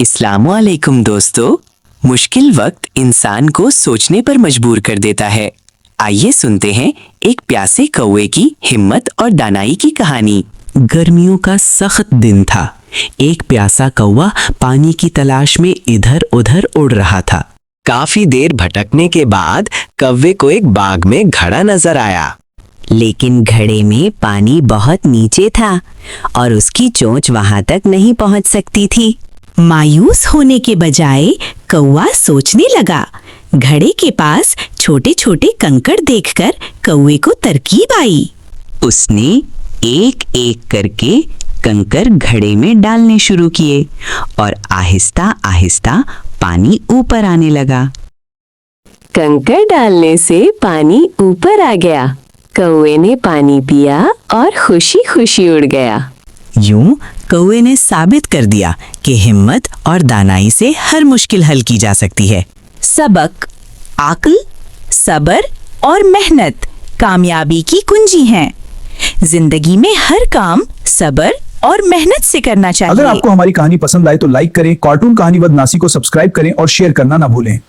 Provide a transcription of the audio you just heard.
अस्सलामुअलैकुम दोस्तों, मुश्किल वक्त इंसान को सोचने पर मजबूर कर देता है। आइए सुनते हैं एक प्यासे कौवे की हिम्मत और दानाई की कहानी। गर्मियों का सख्त दिन था। एक प्यासा कौवा पानी की तलाश में इधर उधर उड़ रहा था। काफी देर भटकने के बाद कौवे को एक बाग में घड़ा नजर आया, लेकिन घड़े में पानी बहुत नीचे था और उसकी चोंच वहां तक नहीं पहुंच सकती थी। मायूस होने के बजाय कौवा सोचने लगा। घड़े के पास छोटे छोटे कंकड़ देखकर कौवे को तरकीब आई। उसने एक एक करके कंकड़ घड़े में डालने शुरू किए और आहिस्ता आहिस्ता पानी ऊपर आने लगा। कंकड़ डालने से पानी ऊपर आ गया। कौवे ने पानी पिया और खुशी खुशी उड़ गया। यूं कौवे ने साबित कर दिया कि हिम्मत और दानाई से हर मुश्किल हल की जा सकती है। सबक, अक्ल, सब्र और मेहनत कामयाबी की कुंजी हैं। जिंदगी में हर काम सब्र और मेहनत से करना चाहिए। अगर आपको हमारी कहानी पसंद आए तो लाइक करें, कार्टून कहानी वद नासी को सब्सक्राइब करें और शेयर करना ना भूलें।